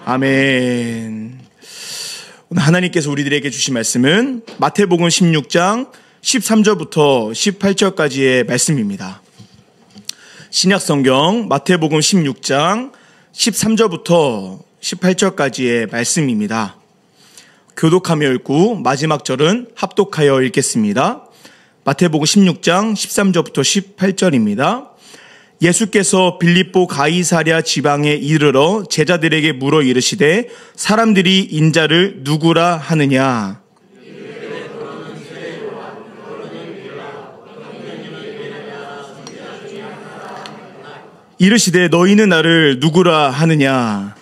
아멘. 오늘 하나님께서 우리들에게 주신 말씀은 마태복음 16장 13절부터 18절까지의 말씀입니다. 신약성경 마태복음 16장 13절부터 18절까지의 말씀입니다. 교독하며 읽고 마지막 절은 합독하여 읽겠습니다. 마태복음 16장 13절부터 18절입니다. 예수께서 빌립보 가이사랴 지방에 이르러 제자들에게 물어 이르시되 사람들이 인자를 누구라 하느냐? 이르시되 너희는 나를 누구라 하느냐?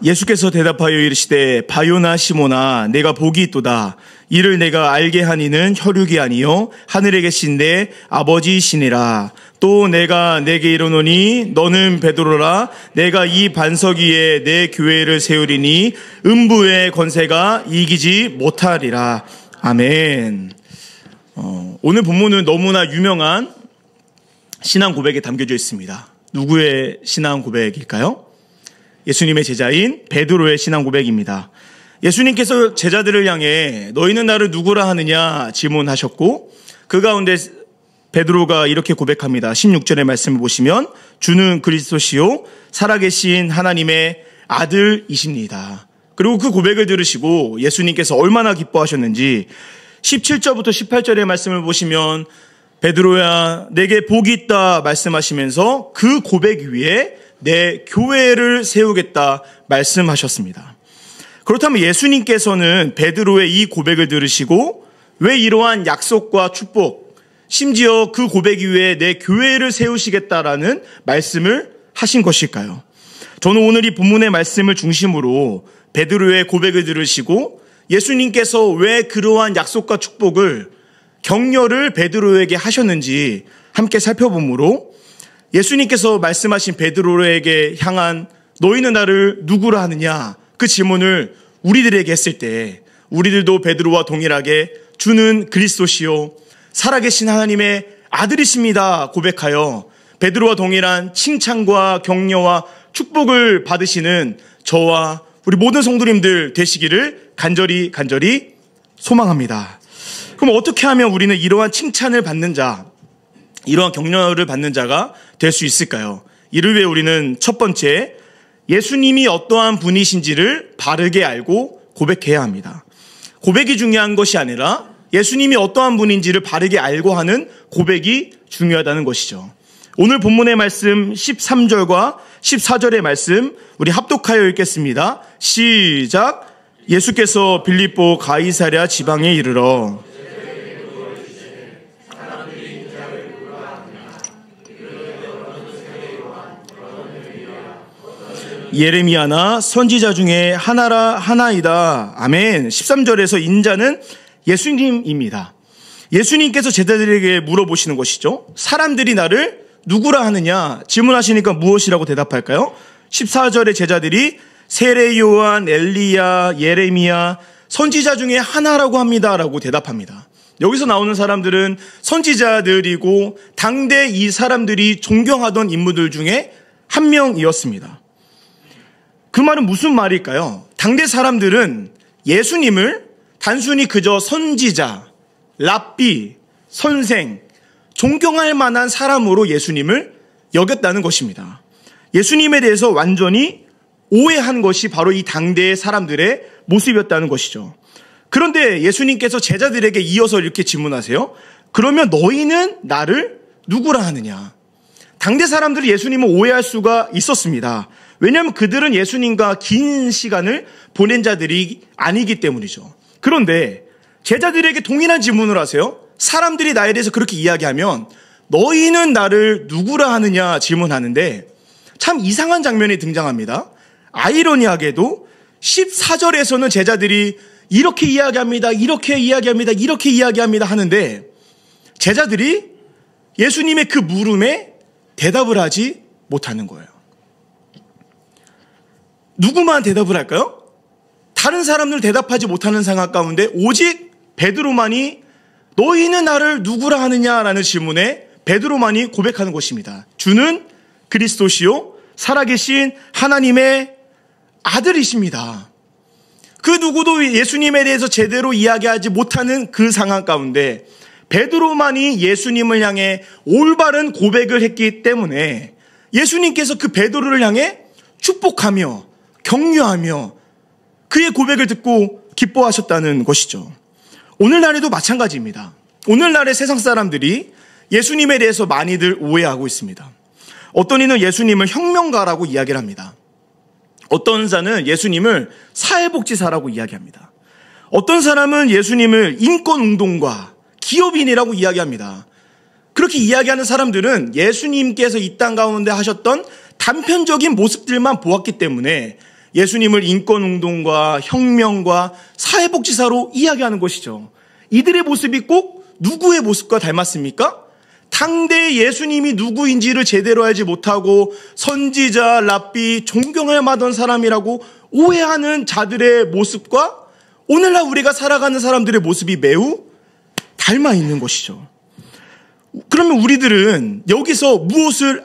예수께서 대답하여 이르시되 바요나 시모나 내가 복이 있도다. 이를 내가 알게 하니는 혈육이 아니요 하늘에 계신 내 아버지시니라. 또 내가 내게 이르노니 너는 베드로라. 내가 이 반석 위에 내 교회를 세우리니 음부의 권세가 이기지 못하리라. 아멘. 오늘 본문은 너무나 유명한 신앙 고백에 담겨져 있습니다. 누구의 신앙 고백일까요? 예수님의 제자인 베드로의 신앙 고백입니다. 예수님께서 제자들을 향해 너희는 나를 누구라 하느냐 질문하셨고 그 가운데 베드로가 이렇게 고백합니다. 16절의 말씀을 보시면 주는 그리스도시요 살아계신 하나님의 아들이십니다. 그리고 그 고백을 들으시고 예수님께서 얼마나 기뻐하셨는지 17절부터 18절의 말씀을 보시면 베드로야 내게 복이 있다 말씀하시면서 그 고백 위에 내 교회를 세우겠다 말씀하셨습니다. 그렇다면 예수님께서는 베드로의 이 고백을 들으시고 왜 이러한 약속과 축복, 심지어 그 고백 위에 내 교회를 세우시겠다라는 말씀을 하신 것일까요? 저는 오늘 이 본문의 말씀을 중심으로 베드로의 고백을 들으시고 예수님께서 왜 그러한 약속과 축복을 격려를 베드로에게 하셨는지 함께 살펴보므로 예수님께서 말씀하신 베드로에게 향한 너희는 나를 누구라 하느냐 그 질문을 우리들에게 했을 때 우리들도 베드로와 동일하게 주는 그리스도시요 살아계신 하나님의 아들이십니다 고백하여 베드로와 동일한 칭찬과 격려와 축복을 받으시는 저와 우리 모든 성도님들 되시기를 간절히 소망합니다. 그럼 어떻게 하면 우리는 이러한 칭찬을 받는 자, 이러한 격려를 받는 자가 될 수 있을까요? 이를 위해 우리는 첫 번째, 예수님이 어떠한 분이신지를 바르게 알고 고백해야 합니다. 고백이 중요한 것이 아니라 예수님이 어떠한 분인지를 바르게 알고 하는 고백이 중요하다는 것이죠. 오늘 본문의 말씀 13절과 14절의 말씀 우리 합독하여 읽겠습니다. 시작. 예수께서 빌립보 가이사랴 지방에 이르러 예레미야나 선지자 중에 하나이다. 아멘. 13절에서 인자는 예수님입니다. 예수님께서 제자들에게 물어보시는 것이죠. 사람들이 나를 누구라 하느냐 질문하시니까 무엇이라고 대답할까요? 14절의 제자들이 세례 요한, 엘리야, 예레미야 선지자 중에 하나라고 합니다 라고 대답합니다. 여기서 나오는 사람들은 선지자들이고 당대 이 사람들이 존경하던 인물들 중에 한 명이었습니다. 그 말은 무슨 말일까요? 당대 사람들은 예수님을 단순히 그저 선지자, 랍비, 선생, 존경할 만한 사람으로 예수님을 여겼다는 것입니다. 예수님에 대해서 완전히 오해한 것이 바로 이 당대의 사람들의 모습이었다는 것이죠. 그런데 예수님께서 제자들에게 이어서 이렇게 질문하세요. 그러면 너희는 나를 누구라 하느냐? 당대 사람들이 예수님을 오해할 수가 있었습니다. 왜냐하면 그들은 예수님과 긴 시간을 보낸 자들이 아니기 때문이죠. 그런데 제자들에게 동일한 질문을 하세요. 사람들이 나에 대해서 그렇게 이야기하면 너희는 나를 누구라 하느냐 질문하는데 참 이상한 장면이 등장합니다. 아이러니하게도 14절에서는 제자들이 이렇게 이야기합니다. 이렇게 이야기합니다. 이렇게 이야기합니다 하는데 제자들이 예수님의 그 물음에 대답을 하지 못하는 거예요. 누구만 대답을 할까요? 다른 사람들 대답하지 못하는 상황 가운데 오직 베드로만이 너희는 나를 누구라 하느냐라는 질문에 베드로만이 고백하는 것입니다. 주는 그리스도시요 살아계신 하나님의 아들이십니다. 그 누구도 예수님에 대해서 제대로 이야기하지 못하는 그 상황 가운데 베드로만이 예수님을 향해 올바른 고백을 했기 때문에 예수님께서 그 베드로를 향해 축복하며 격려하며 그의 고백을 듣고 기뻐하셨다는 것이죠. 오늘날에도 마찬가지입니다. 오늘날의 세상 사람들이 예수님에 대해서 많이들 오해하고 있습니다. 어떤 이는 예수님을 혁명가라고 이야기를 합니다. 어떤 자는 예수님을 사회복지사라고 이야기합니다. 어떤 사람은 예수님을 인권운동가, 기업인이라고 이야기합니다. 그렇게 이야기하는 사람들은 예수님께서 이 땅 가운데 하셨던 단편적인 모습들만 보았기 때문에 예수님을 인권운동가, 혁명가, 사회복지사로 이야기하는 것이죠. 이들의 모습이 꼭 누구의 모습과 닮았습니까? 당대 예수님이 누구인지를 제대로 알지 못하고 선지자, 랍비, 존경할 만한 사람이라고 오해하는 자들의 모습과 오늘날 우리가 살아가는 사람들의 모습이 매우 닮아 있는 것이죠. 그러면 우리들은 여기서 무엇을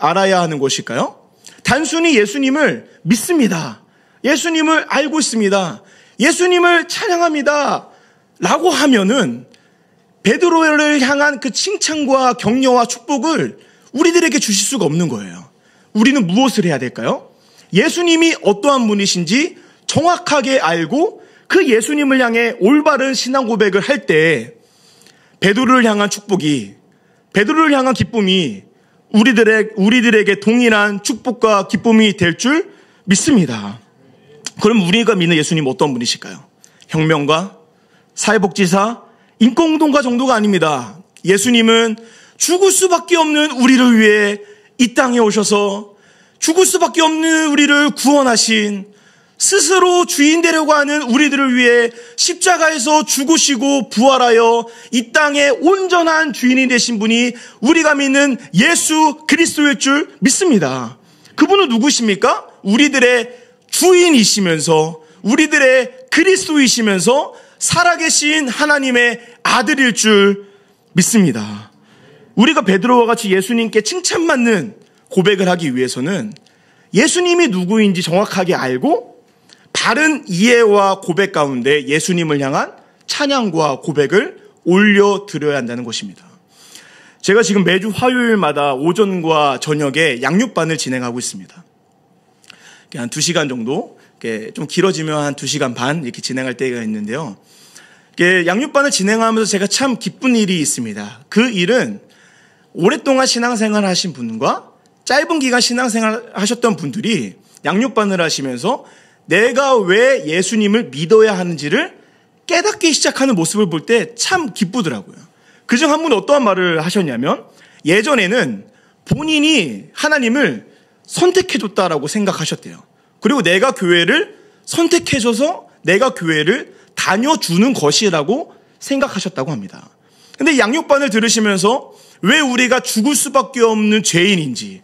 알아야 하는 것일까요? 단순히 예수님을 믿습니다. 예수님을 알고 있습니다. 예수님을 찬양합니다. 라고 하면은 베드로를 향한 그 칭찬과 격려와 축복을 우리들에게 주실 수가 없는 거예요. 우리는 무엇을 해야 될까요? 예수님이 어떠한 분이신지 정확하게 알고 그 예수님을 향해 올바른 신앙 고백을 할 때 베드로를 향한 축복이, 베드로를 향한 기쁨이 우리들에게 동일한 축복과 기쁨이 될 줄 믿습니다. 그럼 우리가 믿는 예수님 어떤 분이실까요? 혁명가, 사회복지사, 인권운동가 정도가 아닙니다. 예수님은 죽을 수밖에 없는 우리를 위해 이 땅에 오셔서 죽을 수밖에 없는 우리를 구원하신, 스스로 주인 되려고 하는 우리들을 위해 십자가에서 죽으시고 부활하여 이 땅의 온전한 주인이 되신 분이 우리가 믿는 예수 그리스도일 줄 믿습니다. 그분은 누구십니까? 우리들의 주인이시면서 우리들의 그리스도이시면서 살아계신 하나님의 아들일 줄 믿습니다. 우리가 베드로와 같이 예수님께 칭찬받는 고백을 하기 위해서는 예수님이 누구인지 정확하게 알고 바른 이해와 고백 가운데 예수님을 향한 찬양과 고백을 올려드려야 한다는 것입니다. 제가 지금 매주 화요일마다 오전과 저녁에 양육반을 진행하고 있습니다. 한 2시간 정도, 좀 길어지면 한 2시간 반 이렇게 진행할 때가 있는데요. 양육반을 진행하면서 제가 참 기쁜 일이 있습니다. 그 일은 오랫동안 신앙생활 하신 분과 짧은 기간 신앙생활 하셨던 분들이 양육반을 하시면서 내가 왜 예수님을 믿어야 하는지를 깨닫기 시작하는 모습을 볼 때 참 기쁘더라고요. 그중 한 분은 어떠한 말을 하셨냐면 예전에는 본인이 하나님을 선택해줬다라고 생각하셨대요. 그리고 내가 교회를 선택해줘서 내가 교회를 다녀주는 것이라고 생각하셨다고 합니다. 근데 양육반을 들으시면서 왜 우리가 죽을 수밖에 없는 죄인인지,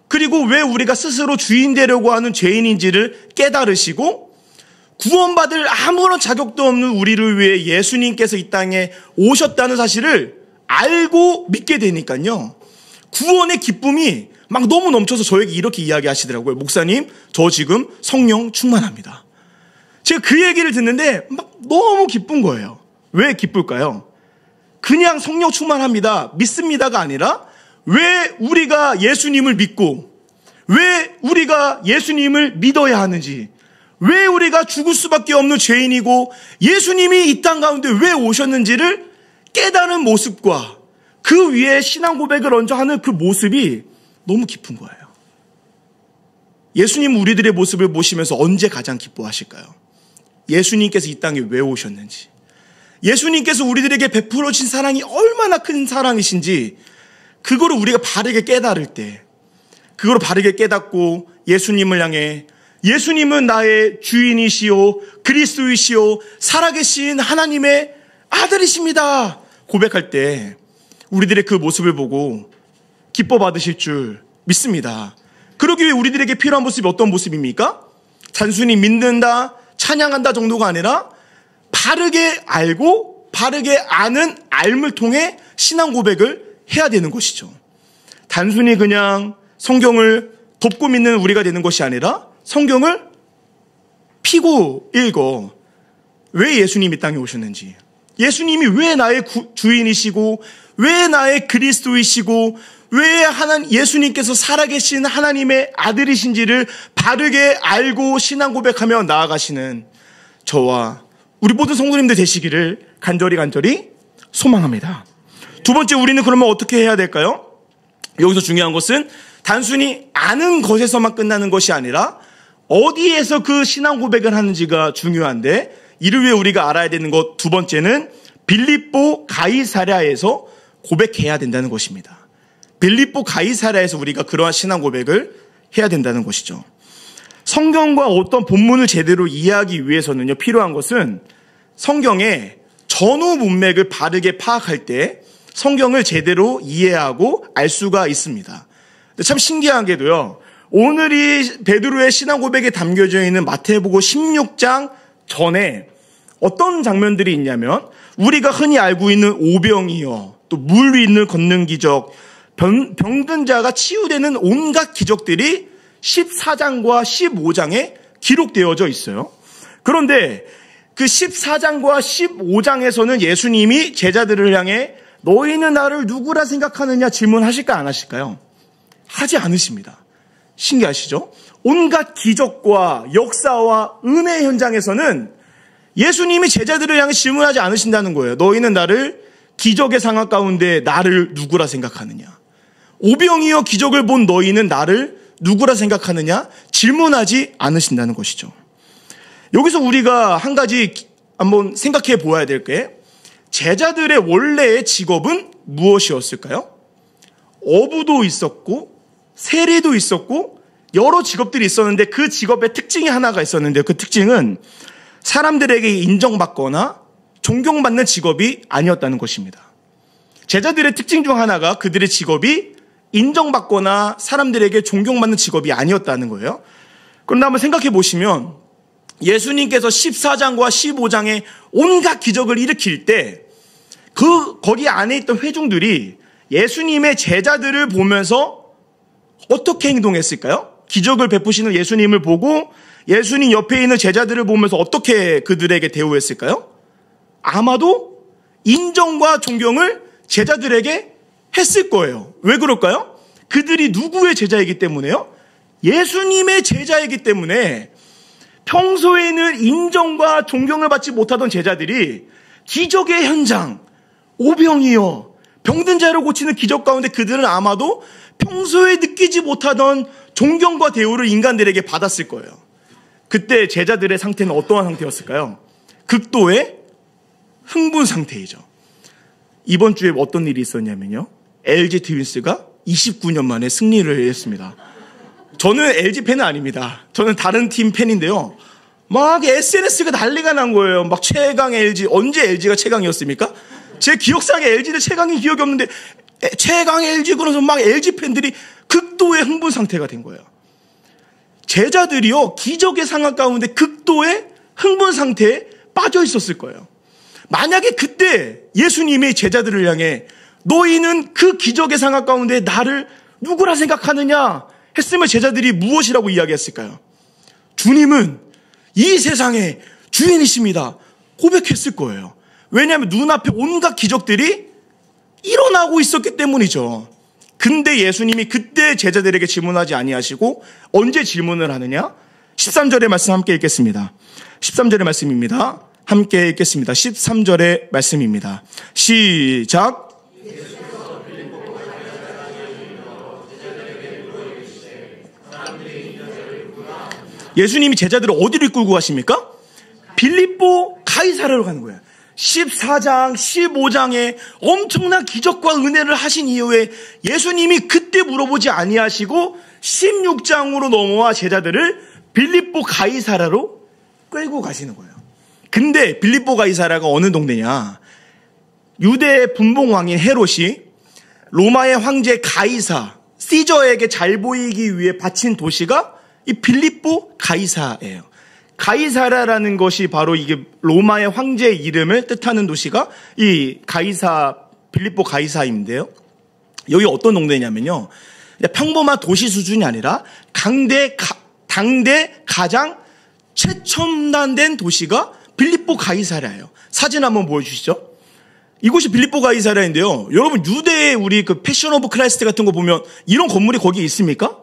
그리고 왜 우리가 스스로 주인 되려고 하는 죄인인지를 깨달으시고 구원받을 아무런 자격도 없는 우리를 위해 예수님께서 이 땅에 오셨다는 사실을 알고 믿게 되니까요. 구원의 기쁨이 막 너무 넘쳐서 저에게 이렇게 이야기하시더라고요. 목사님, 저 지금 성령 충만합니다. 제가 그 얘기를 듣는데 막 너무 기쁜 거예요. 왜 기쁠까요? 그냥 성령 충만합니다, 믿습니다가 아니라 왜 우리가 예수님을 믿고 왜 우리가 예수님을 믿어야 하는지, 왜 우리가 죽을 수밖에 없는 죄인이고 예수님이 이 땅 가운데 왜 오셨는지를 깨달은 모습과 그 위에 신앙 고백을 얹어 하는 그 모습이 너무 기쁜 거예요. 예수님 우리들의 모습을 보시면서 언제 가장 기뻐하실까요? 예수님께서 이 땅에 왜 오셨는지, 예수님께서 우리들에게 베풀어 주신 사랑이 얼마나 큰 사랑이신지 그거를 우리가 바르게 깨달을 때, 그거를 바르게 깨닫고 예수님을 향해 예수님은 나의 주인이시오 그리스도이시오 살아계신 하나님의 아들이십니다 고백할 때 우리들의 그 모습을 보고 기뻐 받으실 줄 믿습니다. 그러기 위해 우리들에게 필요한 모습이 어떤 모습입니까? 단순히 믿는다, 찬양한다 정도가 아니라 바르게 알고 바르게 아는 알을 통해 신앙 고백을 해야 되는 것이죠. 단순히 그냥 성경을 덮고 믿는 우리가 되는 것이 아니라 성경을 피고 읽어. 왜 예수님이 땅에 오셨는지, 예수님이 왜 나의 주인이시고 왜 나의 그리스도이시고 왜 예수님께서 살아계신 하나님의 아들이신지를 바르게 알고 신앙 고백하며 나아가시는 저와 우리 모든 성도님들 되시기를 간절히 소망합니다. 두 번째, 우리는 그러면 어떻게 해야 될까요? 여기서 중요한 것은 단순히 아는 것에서만 끝나는 것이 아니라 어디에서 그 신앙 고백을 하는지가 중요한데, 이를 위해 우리가 알아야 되는 것 두 번째는 빌립보 가이사랴에서 고백해야 된다는 것입니다. 빌립보 가이사랴에서 우리가 그러한 신앙 고백을 해야 된다는 것이죠. 성경과 어떤 본문을 제대로 이해하기 위해서는요, 필요한 것은 성경의 전후 문맥을 바르게 파악할 때 성경을 제대로 이해하고 알 수가 있습니다. 참 신기한 게도요, 오늘이 베드로의 신앙 고백에 담겨져 있는 마태복음 16장 전에 어떤 장면들이 있냐면, 우리가 흔히 알고 있는 오병이어, 또 물 위를 걷는 기적, 병든 자가 치유되는 온갖 기적들이 14장과 15장에 기록되어져 있어요. 그런데 그 14장과 15장에서는 예수님이 제자들을 향해 너희는 나를 누구라 생각하느냐 질문하실까 안 하실까요? 하지 않으십니다. 신기하시죠? 온갖 기적과 역사와 은혜 현장에서는 예수님이 제자들을 향해 질문하지 않으신다는 거예요. 너희는 나를 기적의 상황 가운데 나를 누구라 생각하느냐? 오병이어 기적을 본 너희는 나를 누구라 생각하느냐? 질문하지 않으신다는 것이죠. 여기서 우리가 한 가지 한번 생각해 보아야 될 게, 제자들의 원래의 직업은 무엇이었을까요? 어부도 있었고 세리도 있었고 여러 직업들이 있었는데, 그 직업의 특징이 하나가 있었는데, 그 특징은 사람들에게 인정받거나 존경받는 직업이 아니었다는 것입니다. 제자들의 특징 중 하나가 그들의 직업이 인정받거나 사람들에게 존경받는 직업이 아니었다는 거예요. 그런데 한번 생각해 보시면, 예수님께서 14장과 15장에 온갖 기적을 일으킬 때 거기 안에 있던 회중들이 예수님의 제자들을 보면서 어떻게 행동했을까요? 기적을 베푸시는 예수님을 보고 예수님 옆에 있는 제자들을 보면서 어떻게 그들에게 대우했을까요? 아마도 인정과 존경을 제자들에게 했을 거예요. 왜 그럴까요? 그들이 누구의 제자이기 때문에요? 예수님의 제자이기 때문에 평소에는 인정과 존경을 받지 못하던 제자들이 기적의 현장, 오병이어, 병든 자를 고치는 기적 가운데 그들은 아마도 평소에 느끼지 못하던 존경과 대우를 인간들에게 받았을 거예요. 그때 제자들의 상태는 어떠한 상태였을까요? 극도의 흥분 상태이죠. 이번 주에 어떤 일이 있었냐면요, LG 트윈스가 29년 만에 승리를 했습니다. 저는 LG 팬은 아닙니다. 저는 다른 팀 팬인데요, 막 SNS가 난리가 난 거예요. 막 최강 LG, 언제 LG가 최강이었습니까? 제 기억상에 LG를 최강인 기억이 없는데 최강 LG 그러면서 막 LG 팬들이 극도의 흥분 상태가 된 거예요. 제자들이요, 기적의 상황 가운데 극도의 흥분 상태에 빠져 있었을 거예요. 만약에 그때 예수님이 제자들을 향해 너희는 그 기적의 상황 가운데 나를 누구라 생각하느냐 했으면 제자들이 무엇이라고 이야기했을까요? 주님은 이 세상의 주인이십니다 고백했을 거예요. 왜냐하면 눈앞에 온갖 기적들이 일어나고 있었기 때문이죠. 근데 예수님이 그때 제자들에게 질문하지 아니하시고 언제 질문을 하느냐? 13절의 말씀 함께 읽겠습니다. 13절의 말씀입니다. 함께 읽겠습니다. 13절의 말씀입니다. 시작. 예수님이 제자들을 어디로 이끌고 가십니까? 빌립보 가이사랴로 가는 거예요. 14장, 15장에 엄청난 기적과 은혜를 하신 이후에 예수님이 그때 물어보지 아니하시고 16장으로 넘어와 제자들을 빌립보 가이사랴로 끌고 가시는 거예요. 근데 빌립보 가이사랴가 어느 동네냐? 유대의 분봉왕인 헤롯이 로마의 황제 가이사, 시저에게 잘 보이기 위해 바친 도시가 이 빌립보 가이사예요. 가이사랴라는 것이 바로 이게 로마의 황제의 이름을 뜻하는 도시가 이 빌립보 가이사인데요. 여기 어떤 동네냐면요, 평범한 도시 수준이 아니라 당대 가장 최첨단된 도시가 빌립보 가이사랴예요. 사진 한번 보여주시죠. 이곳이 빌립보 가이사랴인데요. 여러분, 유대의 우리 그 패션 오브 크라이스트 같은 거 보면 이런 건물이 거기에 있습니까?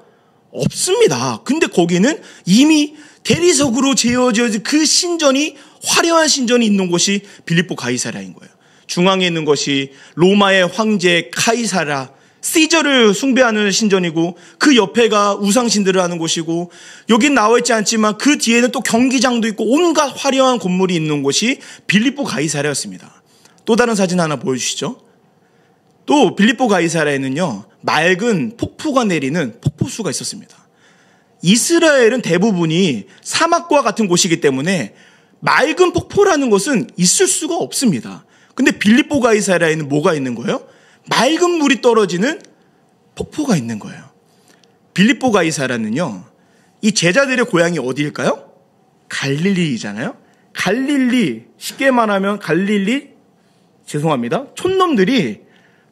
없습니다. 근데 거기는 이미 대리석으로 지어진 그 신전이, 화려한 신전이 있는 곳이 빌립보 가이사랴인 거예요. 중앙에 있는 것이 로마의 황제 카이사라, 시저를 숭배하는 신전이고, 그 옆에가 우상신들을 하는 곳이고, 여긴 나와 있지 않지만 그 뒤에는 또 경기장도 있고 온갖 화려한 건물이 있는 곳이 빌립보 가이사랴였습니다. 또 다른 사진 하나 보여주시죠. 또 빌립보 가이사랴에는요, 맑은 폭포가 내리는 폭포수가 있었습니다. 이스라엘은 대부분이 사막과 같은 곳이기 때문에 맑은 폭포라는 것은 있을 수가 없습니다. 근데 빌립보 가이사랴에는 뭐가 있는 거예요? 맑은 물이 떨어지는 폭포가 있는 거예요. 빌립보 가이사랴는요, 이 제자들의 고향이 어디일까요? 갈릴리잖아요. 갈릴리, 쉽게 말하면 촌놈들이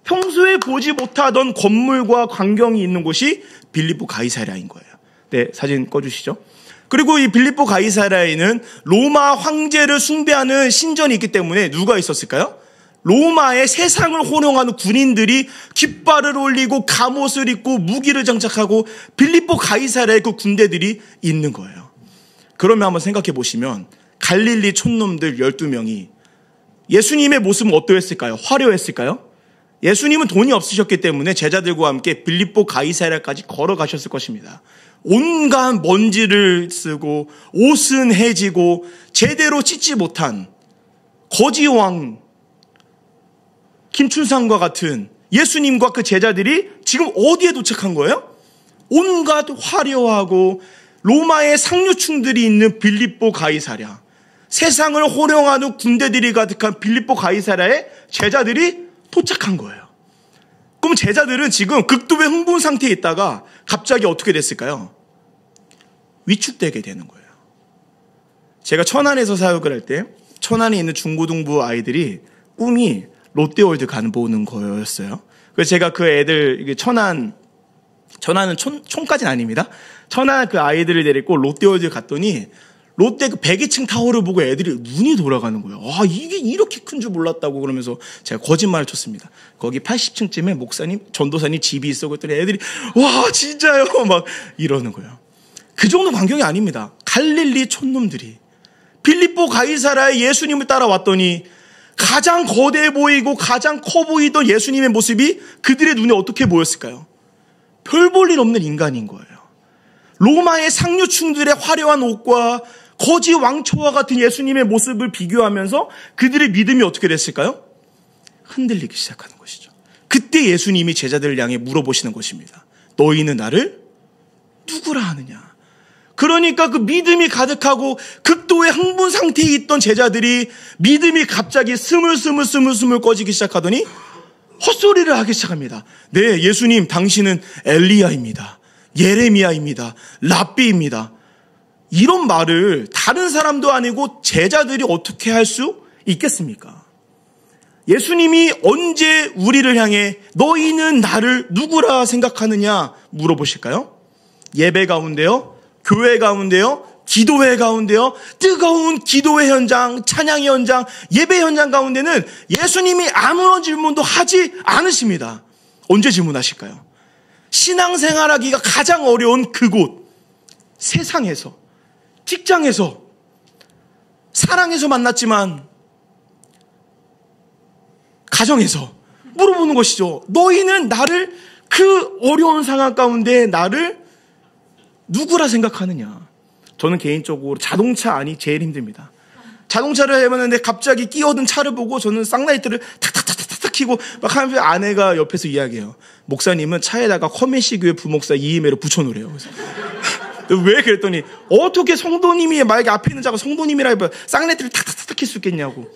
평소에 보지 못하던 건물과 광경이 있는 곳이 빌립보 가이사랴인 거예요. 네, 사진 꺼주시죠. 그리고 이 빌립보 가이사랴에는 로마 황제를 숭배하는 신전이 있기 때문에 누가 있었을까요? 로마의 세상을 호령하는 군인들이 깃발을 올리고 갑옷을 입고 무기를 장착하고 빌립보 가이사랴의 그 군대들이 있는 거예요. 그러면 한번 생각해 보시면 갈릴리 촌놈들 12명이 예수님의 모습은 어떠했을까요? 화려했을까요? 예수님은 돈이 없으셨기 때문에 제자들과 함께 빌립보 가이사랴까지 걸어가셨을 것입니다. 온갖 먼지를 쓰고 옷은 해지고 제대로 씻지 못한 거지왕 김춘상과 같은 예수님과 그 제자들이 지금 어디에 도착한 거예요? 온갖 화려하고 로마의 상류층들이 있는 빌립보 가이사랴, 세상을 호령하는 군대들이 가득한 빌립보 가이사랴에 제자들이 도착한 거예요. 그럼 제자들은 지금 극도의 흥분 상태에 있다가 갑자기 어떻게 됐을까요? 위축되게 되는 거예요. 제가 천안에서 사역을 할 때 천안에 있는 중고등부 아이들이 꿈이 롯데월드 보는 거였어요. 그래서 제가 그 애들, 천안은 촌까지는 아닙니다. 천안 그 아이들을 데리고 롯데월드 갔더니 롯데 그 102층 타워를 보고 애들이 눈이 돌아가는 거예요. 아, 이게 이렇게 큰 줄 몰랐다고. 그러면서 제가 거짓말을 쳤습니다. 거기 80층쯤에 목사님, 전도사님 집이 있어. 그랬더니 애들이 와, 진짜요? 막 이러는 거예요. 그 정도 광경이 아닙니다. 갈릴리 촌놈들이 빌립보 가이사랴에 예수님을 따라왔더니 가장 거대해 보이고 가장 커 보이던 예수님의 모습이 그들의 눈에 어떻게 보였을까요? 별 볼 일 없는 인간인 거예요. 로마의 상류층들의 화려한 옷과 거지 왕초와 같은 예수님의 모습을 비교하면서 그들의 믿음이 어떻게 됐을까요? 흔들리기 시작하는 것이죠. 그때 예수님이 제자들을 향해 물어보시는 것입니다. 너희는 나를 누구라 하느냐? 그러니까 그 믿음이 가득하고 극도의 흥분 상태에 있던 제자들이 믿음이 갑자기 스물스물 꺼지기 시작하더니 헛소리를 하기 시작합니다. 네, 예수님, 당신은 엘리야입니다. 예레미야입니다. 랍비입니다. 이런 말을 다른 사람도 아니고 제자들이 어떻게 할 수 있겠습니까? 예수님이 언제 우리를 향해 너희는 나를 누구라 생각하느냐 물어보실까요? 예배 가운데요, 교회 가운데요, 기도회 가운데요, 뜨거운 기도회 현장, 찬양의 현장, 예배 현장 가운데는 예수님이 아무런 질문도 하지 않으십니다. 언제 질문하실까요? 신앙생활하기가 가장 어려운 그곳, 세상에서, 직장에서, 사랑에서 만났지만 가정에서 물어보는 것이죠. 너희는 나를, 그 어려운 상황 가운데 나를 누구라 생각하느냐? 저는 개인적으로 자동차 안이 제일 힘듭니다. 자동차를 해봤는데 갑자기 끼어든 차를 보고 저는 쌍라이트를 탁탁탁탁탁 켜고 막 하면서 아내가 옆에서 이야기해요. 목사님은 차에다가 커메시 교회 부목사 이임회를 붙여놓으래요. 그래서 왜 그랬더니 어떻게 성도님이 만약에 앞에 있는 자가 성도님이라 해봐 쌍라이트를 탁탁탁탁 켤 수 있겠냐고.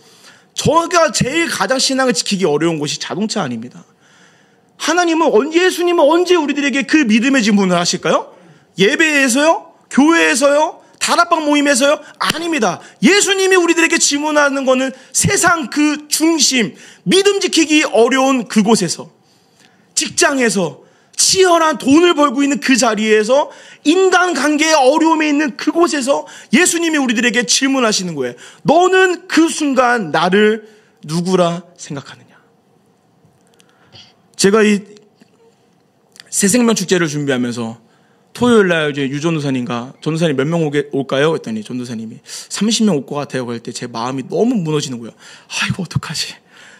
저가 제일 가장 신앙을 지키기 어려운 곳이 자동차 안입니다. 하나님은, 예수님은 언제 우리들에게 그 믿음의 질문을 하실까요? 예배에서요? 교회에서요? 다락방 모임에서요? 아닙니다. 예수님이 우리들에게 질문하는 것은 세상 그 중심, 믿음 지키기 어려운 그곳에서, 직장에서 치열한 돈을 벌고 있는 그 자리에서 인간관계의 어려움에 있는 그곳에서 예수님이 우리들에게 질문하시는 거예요. 너는 그 순간 나를 누구라 생각하느냐? 제가 이 새생명 축제를 준비하면서 토요일날 이제 유전도사님과 전도사님 몇 명 올까요? 했더니 전도사님이 30명 올 것 같아요. 그럴 때 제 마음이 너무 무너지는 거예요. 아이고 어떡하지?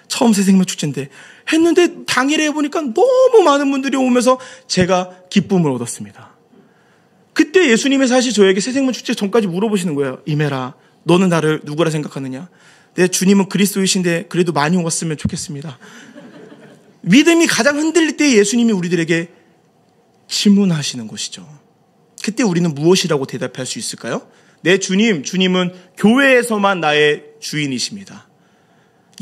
처음 새생명 축제인데 했는데 당일에 해보니까 너무 많은 분들이 오면서 제가 기쁨을 얻었습니다. 그때 예수님이 사실 저에게 새생명 축제 전까지 물어보시는 거예요. 이메라, 너는 나를 누구라 생각하느냐? 내 주님은 그리스도이신데 그래도 많이 왔으면 좋겠습니다. 믿음이 가장 흔들릴 때 예수님이 우리들에게 질문하시는 것이죠. 그때 우리는 무엇이라고 대답할 수 있을까요? 내 주님은 교회에서만 나의 주인이십니다.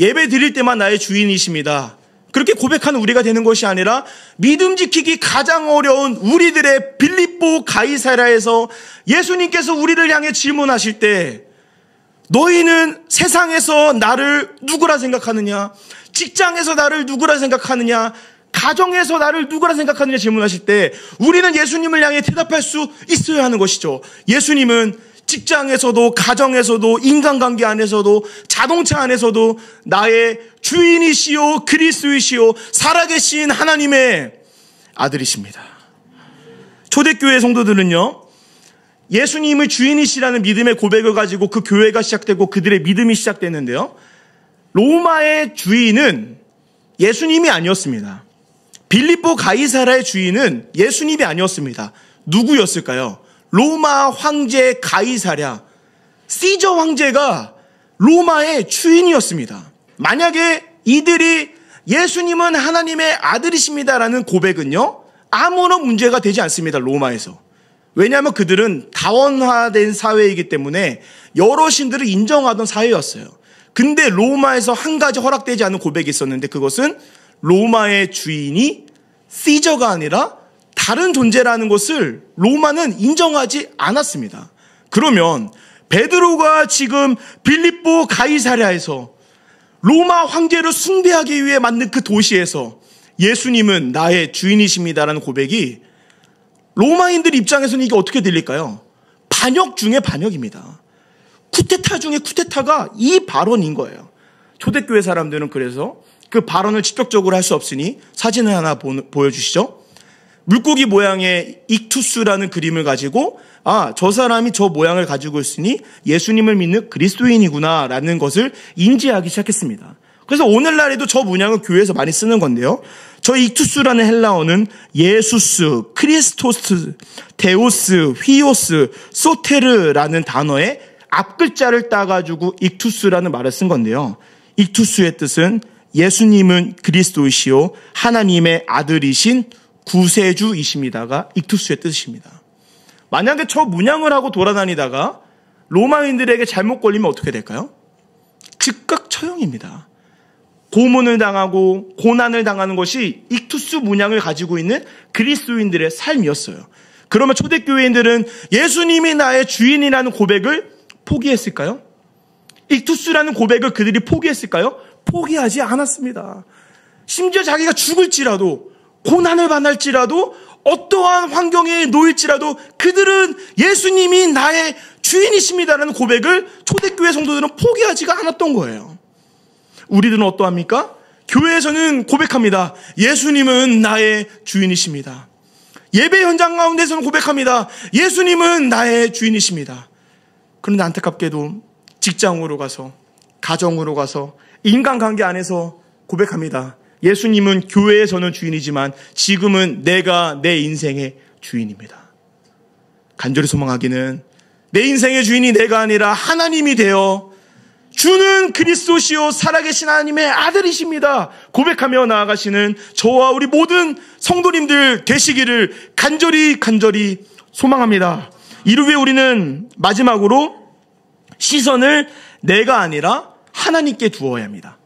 예배 드릴 때만 나의 주인이십니다. 그렇게 고백하는 우리가 되는 것이 아니라 믿음 지키기 가장 어려운 우리들의 빌립보 가이사랴에서 예수님께서 우리를 향해 질문하실 때 너희는 세상에서 나를 누구라 생각하느냐? 직장에서 나를 누구라 생각하느냐? 가정에서 나를 누구라 생각하느냐 질문하실 때 우리는 예수님을 향해 대답할 수 있어야 하는 것이죠. 예수님은 직장에서도 가정에서도 인간관계 안에서도 자동차 안에서도 나의 주인이시요 그리스도이시요 살아계신 하나님의 아들이십니다. 초대교회 성도들은요, 예수님의 주인이시라는 믿음의 고백을 가지고 그 교회가 시작되고 그들의 믿음이 시작됐는데요, 로마의 주인은 예수님이 아니었습니다. 빌립보 가이사랴의 주인은 예수님이 아니었습니다. 누구였을까요? 로마 황제 가이사랴, 시저 황제가 로마의 주인이었습니다. 만약에 이들이 예수님은 하나님의 아들이십니다라는 고백은요, 아무런 문제가 되지 않습니다. 로마에서. 왜냐하면 그들은 다원화된 사회이기 때문에 여러 신들을 인정하던 사회였어요. 근데 로마에서 한 가지 허락되지 않은 고백이 있었는데 그것은 로마의 주인이 시저가 아니라 다른 존재라는 것을 로마는 인정하지 않았습니다. 그러면 베드로가 지금 빌립보 가이사랴에서 로마 황제를 숭배하기 위해 만든 그 도시에서 예수님은 나의 주인이십니다라는 고백이 로마인들 입장에서는 이게 어떻게 들릴까요? 반역 중에 반역입니다. 쿠데타 중에 쿠데타가 이 발언인 거예요. 초대교회 사람들은 그래서 그 발언을 직접적으로 할 수 없으니 사진을 하나 보여주시죠. 물고기 모양의 익투스라는 그림을 가지고 저 사람이 저 모양을 가지고 있으니 예수님을 믿는 그리스도인이구나 라는 것을 인지하기 시작했습니다. 그래서 오늘날에도 저 문양을 교회에서 많이 쓰는 건데요. 저 익투스라는 헬라어는 예수스, 크리스토스, 데오스, 휘오스, 소테르라는 단어의 앞글자를 따가지고 익투스라는 말을 쓴 건데요. 익투스의 뜻은 예수님은 그리스도이시요 하나님의 아들이신 구세주이십니다가 익투스의 뜻입니다. 만약에 저 문양을 하고 돌아다니다가 로마인들에게 잘못 걸리면 어떻게 될까요? 즉각 처형입니다. 고문을 당하고 고난을 당하는 것이 익투스 문양을 가지고 있는 그리스도인들의 삶이었어요. 그러면 초대교회인들은 예수님이 나의 주인이라는 고백을 포기했을까요? 익투스라는 고백을 그들이 포기했을까요? 포기하지 않았습니다. 심지어 자기가 죽을지라도 고난을 받을지라도 어떠한 환경에 놓일지라도 그들은 예수님이 나의 주인이십니다라는 고백을 초대교회 성도들은 포기하지가 않았던 거예요. 우리들은 어떠합니까? 교회에서는 고백합니다. 예수님은 나의 주인이십니다. 예배 현장 가운데서는 고백합니다. 예수님은 나의 주인이십니다. 그런데 안타깝게도 직장으로 가서, 가정으로 가서, 인간관계 안에서 고백합니다. 예수님은 교회에서는 주인이지만 지금은 내가 내 인생의 주인입니다. 간절히 소망하기는 내 인생의 주인이 내가 아니라 하나님이 되어 주는 그리스도시요 살아계신 하나님의 아들이십니다. 고백하며 나아가시는 저와 우리 모든 성도님들 되시기를 간절히 소망합니다. 이를 위해 우리는 마지막으로 시선을 내가 아니라 하나님께 두어야 합니다.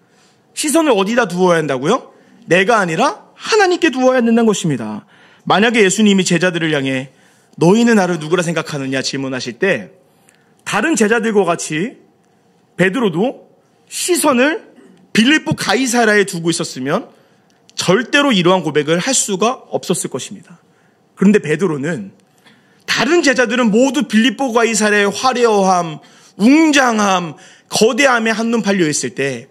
시선을 어디다 두어야 한다고요? 내가 아니라 하나님께 두어야 된다는 것입니다. 만약에 예수님이 제자들을 향해 너희는 나를 누구라 생각하느냐 질문하실 때 다른 제자들과 같이 베드로도 시선을 빌립보 가이사랴에 두고 있었으면 절대로 이러한 고백을 할 수가 없었을 것입니다. 그런데 베드로는, 다른 제자들은 모두 빌립보가 이살의 화려함, 웅장함, 거대함에 한눈 팔려 있을 때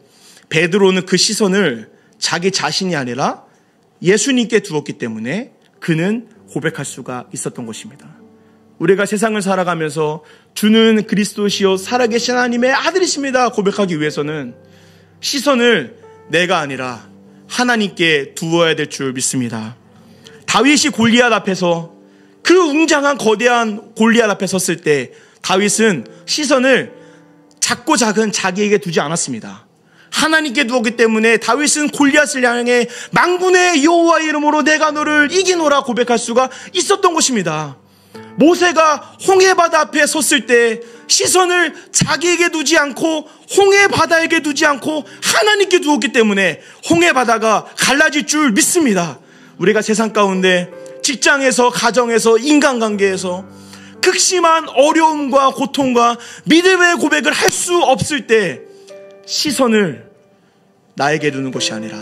베드로는 그 시선을 자기 자신이 아니라 예수님께 두었기 때문에 그는 고백할 수가 있었던 것입니다. 우리가 세상을 살아가면서 주는 그리스도시요 살아계신 하나님의 아들이십니다 고백하기 위해서는 시선을 내가 아니라 하나님께 두어야 될 줄 믿습니다. 다윗이 골리앗 앞에서, 그 웅장한 거대한 골리앗 앞에 섰을 때 다윗은 시선을 작고 작은 자기에게 두지 않았습니다. 하나님께 두었기 때문에 다윗은 골리앗을 향해 만군의 여호와의 이름으로 내가 너를 이기노라 고백할 수가 있었던 것입니다. 모세가 홍해바다 앞에 섰을 때 시선을 자기에게 두지 않고 홍해바다에게 두지 않고 하나님께 두었기 때문에 홍해바다가 갈라질 줄 믿습니다. 우리가 세상 가운데 직장에서, 가정에서, 인간관계에서 극심한 어려움과 고통과 믿음의 고백을 할 수 없을 때 시선을 나에게 두는 것이 아니라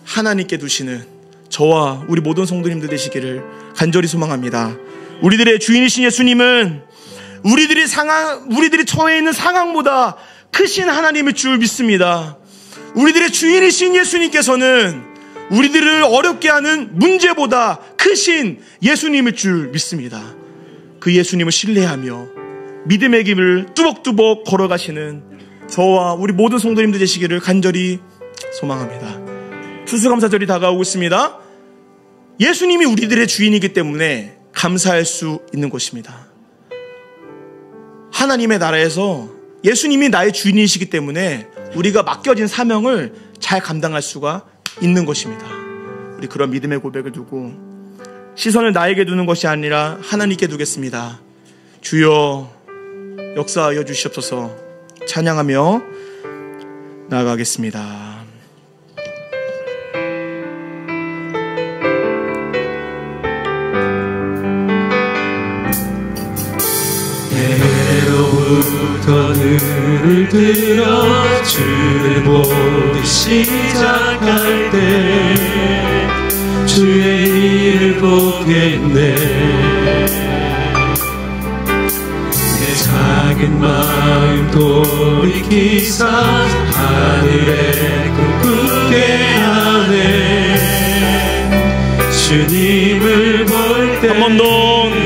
하나님께 두시는 저와 우리 모든 성도님들 되시기를 간절히 소망합니다. 우리들의 주인이신 예수님은 우리들이 처해 있는 상황보다 크신 하나님일 줄 믿습니다. 우리들의 주인이신 예수님께서는 우리들을 어렵게 하는 문제보다 크신 예수님일 줄 믿습니다. 그 예수님을 신뢰하며 믿음의 길을 뚜벅뚜벅 걸어가시는 저와 우리 모든 성도님들 되시기를 간절히 소망합니다. 추수감사절이 다가오고 있습니다. 예수님이 우리들의 주인이기 때문에 감사할 수 있는 것입니다. 하나님의 나라에서 예수님이 나의 주인이시기 때문에 우리가 맡겨진 사명을 잘 감당할 수가 있는 것입니다. 우리 그런 믿음의 고백을 두고 시선을 나에게 두는 것이 아니라 하나님께 두겠습니다. 주여 역사하여 주시옵소서. 찬양하며 나아가겠습니다. 내로부터 눈을 들어 주를 보기 시작할 때 주의 일을 보겠네. 내 작은 마음 돌이키사 하늘에 꿈꾸게 하네. 주님을 볼 때 한 번 더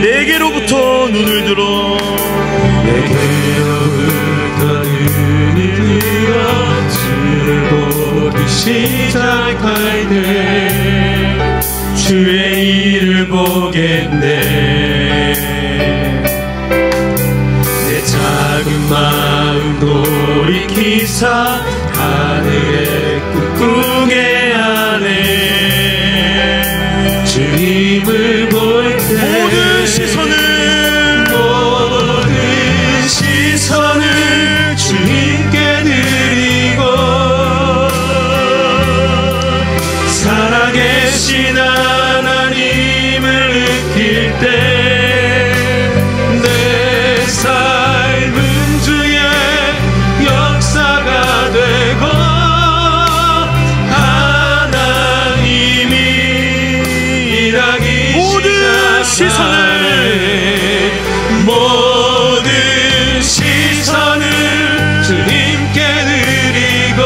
내게로부터 눈을 들어 내게로부터 눈을 들어 주를 보기 시작할 때 주의 일을 보겠네. 내 작은 마음 돌이키사 하늘에 꿈꾸게 하네. 주님을 볼 때 모든 시선을 주님께 드리고 살아계신 하나님을 느낄 때 내 삶은 주의 역사가 되고 하나님이 일하기 모든 시선을 주님께 드리고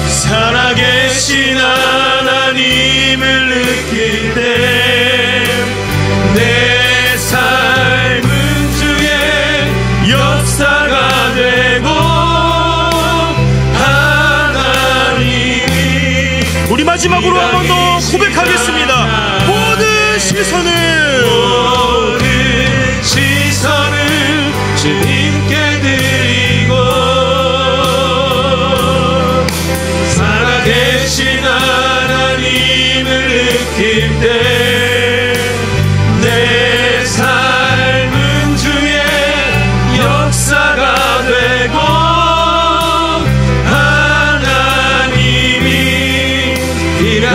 살아계신 하나님을 느낄 때 내 삶은 주의 역사가 되고 하나님이 우리 마지막으로 한 번 더 고백하겠습니다. 모든 시선을 주님께 드리고 살아계신 하나님을 느낄 때 내 삶은 주의 역사가 되고 하나님이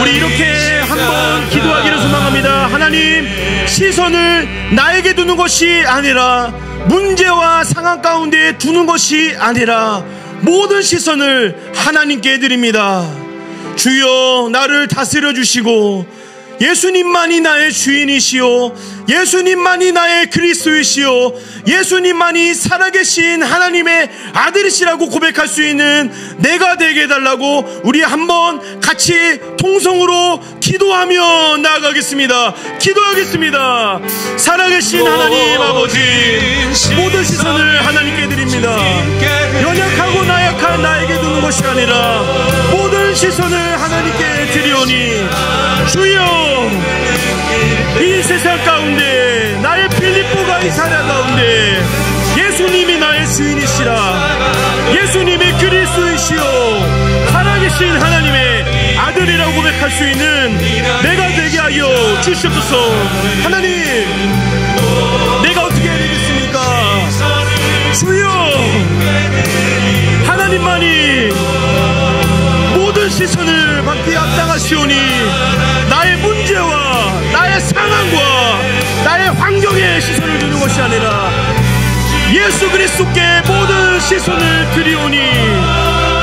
우리 이렇게 한번 기도하기를 소망합니다. 하나님, 시선을 나에게 두는 것이 아니라 문제와 상황 가운데 두는 것이 아니라 모든 시선을 하나님께 드립니다. 주여, 나를 다스려 주시고 예수님만이 나의 주인이시오, 예수님만이 나의 그리스도이시오, 예수님만이 살아계신 하나님의 아들이시라고 고백할 수 있는 내가 되게 해달라고 우리 한번 같이 통성으로 기도하며 나아가겠습니다. 기도하겠습니다. 살아계신 하나님 아버지, 모든 시선을 하나님께 드립니다. 연약하고 나약한 나에게 두는 것이 아니라 모든 시선을 하나님께 드리오니, 주여, 이 세상 가운데 나의 빌립보가 이 사람 가운데 예수님이 나의 주인이시라, 예수님이 그리스도이시오, 살아계신 하나님의 아들이라고 고백할 수 있는 내가 되게 하여 주시옵소서. 하나님, 내가 어떻게 해야 되겠습니까? 주여, 하나님만이 모든 시선을 받기에 합당하시오니 나의 문제와 나의 상황과 나의 환경에 시선을 두는 것이 아니라 예수 그리스도께 모든 시선을 드리오니,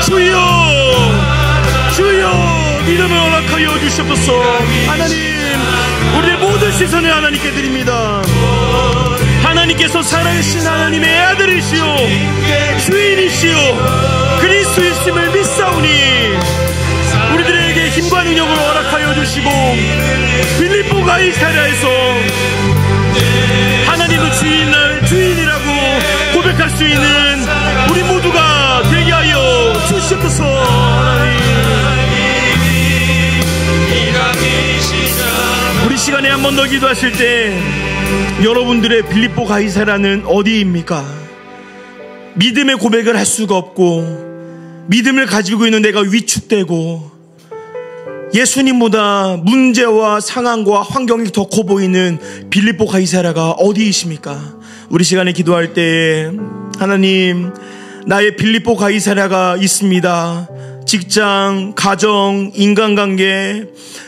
주여, 주여, 믿음을 허락하여 주시옵소서. 하나님, 우리의 모든 시선을 하나님께 드립니다. 하나님께서 살아계신 하나님의 아들이시오, 주인이시오, 그리스도이심을 믿사오니 우리들에게 힘과 능력을 허락하여 주시고, 빌립보 가이사랴에서 하나님은 주인이라고 고백할 수 있는 우리 모두가 되게 하여 주시옵소서. 우리 시간에 한 번 더 기도하실 때 여러분들의 빌립보 가이사랴는 어디입니까? 믿음의 고백을 할 수가 없고 믿음을 가지고 있는 내가 위축되고 예수님보다 문제와 상황과 환경이 더 커 보이는 빌립보 가이사랴가 어디이십니까? 우리 시간에 기도할 때에 하나님, 나의 빌립보 가이사랴가 있습니다. 직장, 가정, 인간관계,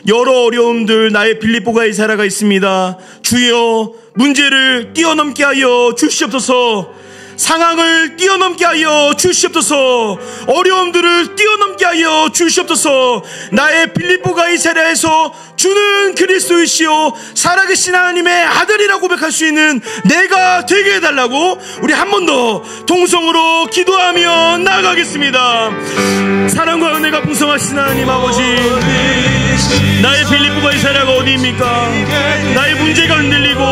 여러 어려움들, 나의 빌립보 가이사랴가 있습니다. 주여, 문제를 뛰어넘게 하여 주시옵소서. 상황을 뛰어넘게 하여 주시옵소서. 어려움들을 뛰어넘게 하여 주시옵소서. 나의 빌립보 가이사랴에서 주는 그리스도이시오, 살아계신 하나님의 아들이라고 고백할 수 있는 내가 되게 해달라고 우리 한 번 더 동성으로 기도하며 나아가겠습니다. 사랑과 은혜가 풍성하신 하나님 아버지, 나의 빌립보 가이사랴가 어디입니까? 나의 문제가 흔들리고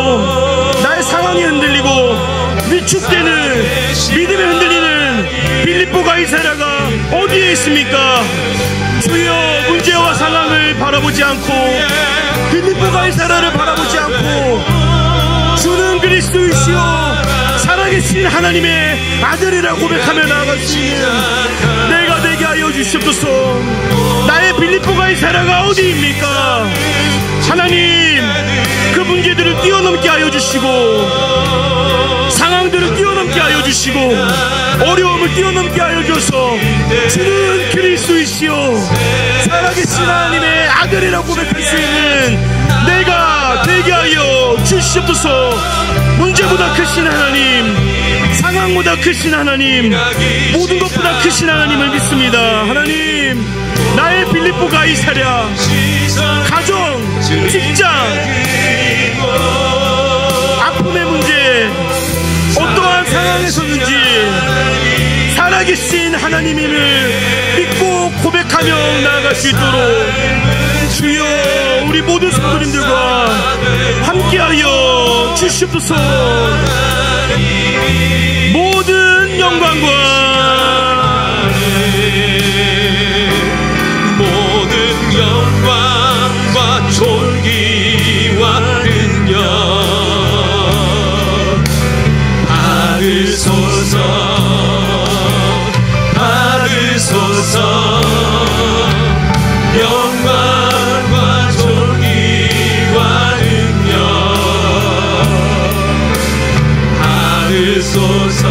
나의 상황이 흔들리고 위축되는 믿음이 흔들리는 빌립보 가이사랴가 어디에 있습니까? 주여, 문제와 상황을 바라보지 않고 빌립보 가이사랴를 바라보지 않고 주는 그리스도이시오, 살아계신 하나님의 아들이라고 고백하며 나아갈 수 있는 내가 되게 하여 주시옵소서. 나의 빌립보 가이사랴가 어디입니까? 하나님, 그 문제들을 뛰어넘게 하여 주시고 상황들을 뛰어넘게 하여 주시고 어려움을 뛰어넘게 하여 주셔서 주는 그리스도이시오, 살아계신 하나님의 아들이라고 고백할 수 있는 내가 되게 하여 주시옵소서. 문제보다 크신 하나님, 상황보다 크신 하나님, 모든 것보다 크신 하나님을 믿습니다. 하나님, 나의 빌립보 가이사랴, 가정, 직장, 아픔의 문제, 어떠한 상황에서든지 살아계신 하나님임을 믿고 고백하며 나아갈 수 있도록 주여, 우리 모든 성도님들과 함께하여 주시옵소서. 모든 영광과 존귀와 능력 받으소서, 받으소서. 영광과 존귀와 능력 받으소서.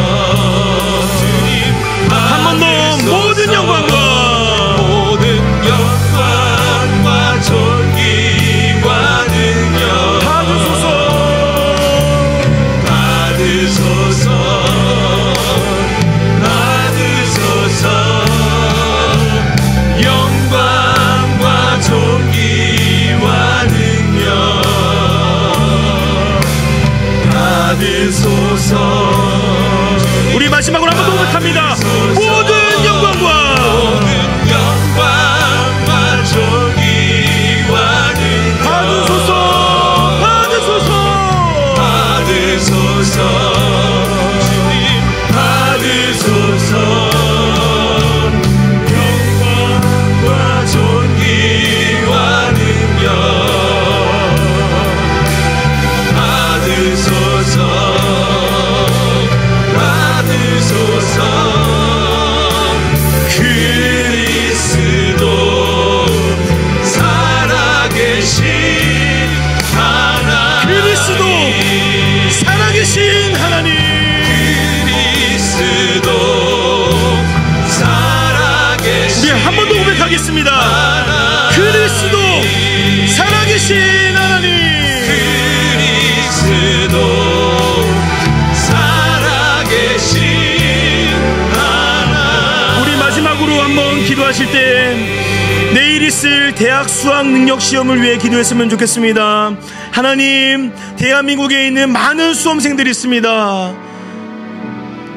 살아계신 하나님, 그리스도 살아계신 하나님. 우리 마지막으로 한번 기도하실 때 내일 있을 대학 수학 능력 시험을 위해 기도했으면 좋겠습니다. 하나님, 대한민국에 있는 많은 수험생들이 있습니다.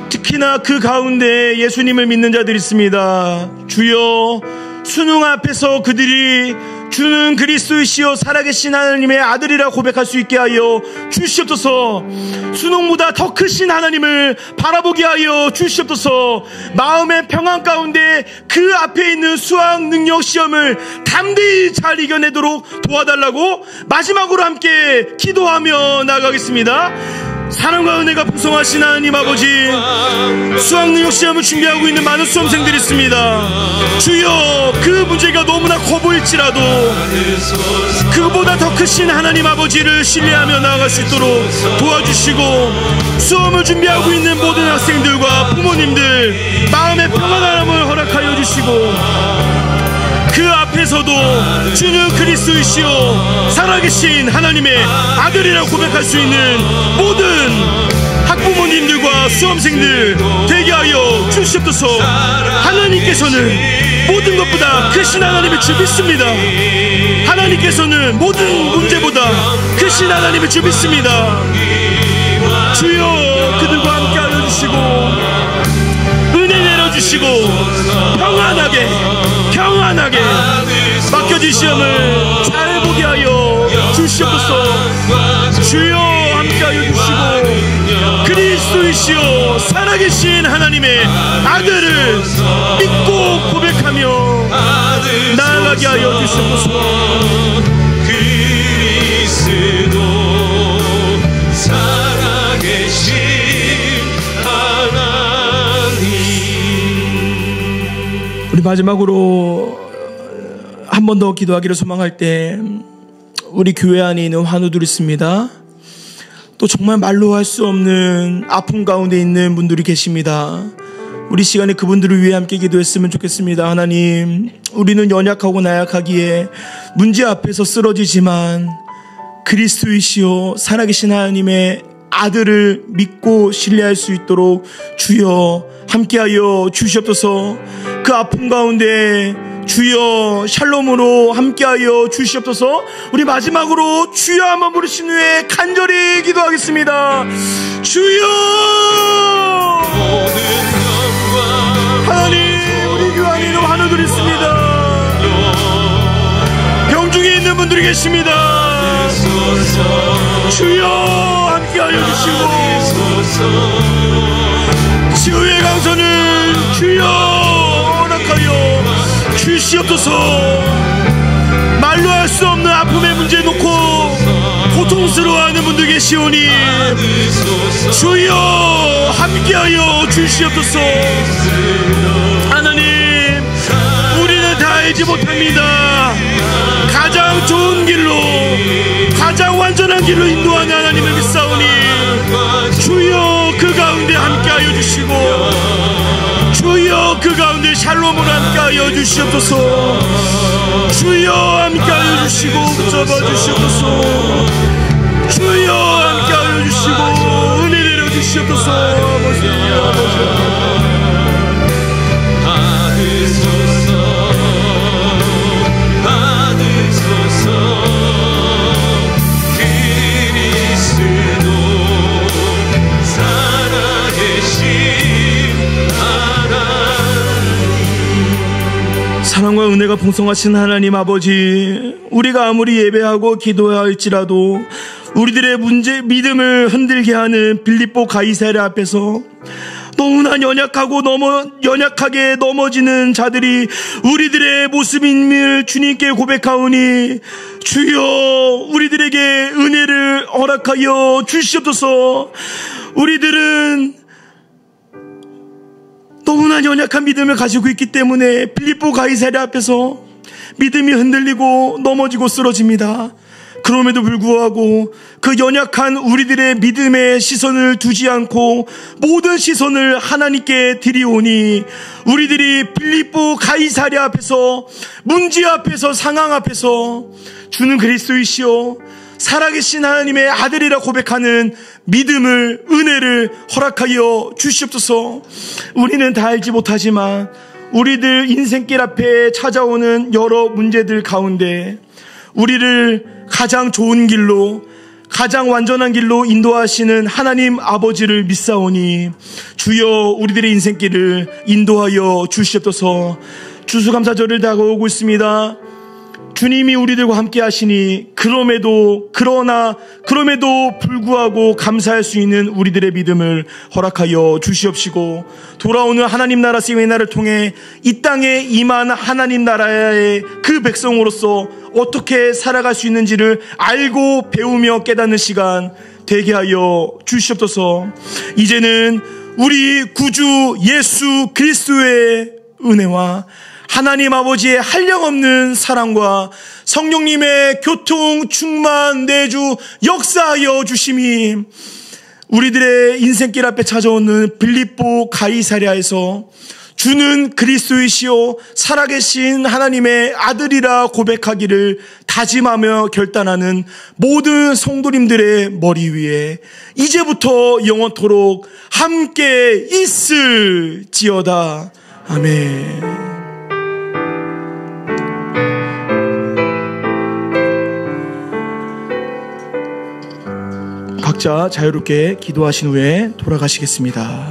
특히나 그 가운데 예수님을 믿는 자들이 있습니다. 주여, 수능 앞에서 그들이 주는 그리스도이시여 살아계신 하나님의 아들이라 고백할 수 있게 하여 주시옵소서. 수능보다 더 크신 하나님을 바라보게 하여 주시옵소서. 마음의 평안 가운데 그 앞에 있는 수학 능력 시험을 담대히 잘 이겨내도록 도와달라고 마지막으로 함께 기도하며 나가겠습니다. 사랑과 은혜가 풍성하신 하나님 아버지, 수학능력 시험을 준비하고 있는 많은 수험생들이 있습니다. 주여, 그 문제가 너무나 커 보일지라도 그보다 더 크신 하나님 아버지를 신뢰하며 나아갈 수 있도록 도와주시고, 수험을 준비하고 있는 모든 학생들과 부모님들 마음의 평안함을 허락하여 주시고, 그 앞에서도 주는 그리스도이시여 살아계신 하나님의 아들이라고 고백할 수 있는 모든 학부모님들과 수험생들 되게 하여 주시옵소서. 하나님께서는 모든 것보다 크신 하나님의 주 믿습니다. 하나님께서는 모든 문제보다 크신 하나님의 주 믿습니다. 주여, 그들과 함께 하여 주시고 은혜 내려주시고 평안하게 맡겨진 시험을 잘 보게 하여 주시옵소서. 주여, 함께하여 주시고 그리스도이시여 살아계신 하나님의 아들을 믿고 고백하며 나아가게 하여 주시옵소서. 그리스도 살아계신 하나님. 우리 마지막으로 한 번 더 기도하기를 소망할 때, 우리 교회 안에 있는 환우들이 있습니다. 또 정말 말로 할 수 없는 아픔 가운데 있는 분들이 계십니다. 우리 시간에 그분들을 위해 함께 기도했으면 좋겠습니다. 하나님, 우리는 연약하고 나약하기에 문제 앞에서 쓰러지지만 그리스도이시여 살아계신 하나님의 아들을 믿고 신뢰할 수 있도록 주여 함께하여 주시옵소서. 그 아픔 가운데 주여 샬롬으로 함께하여 주시옵소서. 우리 마지막으로 주여 한번 부르신 후에 간절히 기도하겠습니다. 주여, 하나님, 우리 교회 안에 있는 환우들이 있습니다. 병중에 있는 분들이 계십니다. 주여 함께하여 주시고 치유의 강선을 주여 허락하여 주시옵소서. 말로 할 수 없는 아픔의 문제 놓고 고통스러워하는 분들 계시오니 주여 함께하여 주시옵소서. 하나님, 우리는 다 알지 못합니다. 가장 좋은 길로, 가장 완전한 길로 인도하는 하나님을 믿사오니 주여 그 가운데 함께하여 주시고 주여 그 가운데 샬롬을 함께하여 주시옵소서. 주여 함께하여 주시고 붙잡아 주시옵소서. 주여 함께하여 주시고 은혜 내려 주시옵소서. 사랑과 은혜가 풍성하신 하나님 아버지, 우리가 아무리 예배하고 기도할지라도 우리들의 믿음을 흔들게 하는 빌립보 가이사랴 앞에서 너무나 연약하게 넘어지는 자들이 우리들의 모습임을 주님께 고백하오니 주여 우리들에게 은혜를 허락하여 주시옵소서. 우리들은 너무나 연약한 믿음을 가지고 있기 때문에 빌립보 가이사랴 앞에서 믿음이 흔들리고 넘어지고 쓰러집니다. 그럼에도 불구하고 그 연약한 우리들의 믿음의 시선을 두지 않고 모든 시선을 하나님께 드리오니 우리들이 빌립보 가이사랴 앞에서, 문제 앞에서, 상황 앞에서 주는 그리스도이시오 살아계신 하나님의 아들이라 고백하는 믿음을, 은혜를 허락하여 주시옵소서. 우리는 다 알지 못하지만 우리들 인생길 앞에 찾아오는 여러 문제들 가운데 우리를 가장 좋은 길로, 가장 완전한 길로 인도하시는 하나님 아버지를 믿사오니 주여 우리들의 인생길을 인도하여 주시옵소서. 추수감사절을 다가오고 있습니다. 주님이 우리들과 함께 하시니 그럼에도 불구하고 감사할 수 있는 우리들의 믿음을 허락하여 주시옵시고, 돌아오는 하나님 나라 세미나를 통해 이 땅에 임한 하나님 나라의 그 백성으로서 어떻게 살아갈 수 있는지를 알고 배우며 깨닫는 시간 되게 하여 주시옵소서. 이제는 우리 구주 예수 그리스도의 은혜와 하나님 아버지의 한량없는 사랑과 성령님의 교통, 충만, 내주, 역사하여 주심이 우리들의 인생길 앞에 찾아오는 빌립보 가이사랴에서 주는 그리스도이시오 살아계신 하나님의 아들이라 고백하기를 다짐하며 결단하는 모든 성도님들의 머리 위에 이제부터 영원토록 함께 있을지어다. 아멘. 각자 자유롭게 기도하신 후에 돌아가시겠습니다.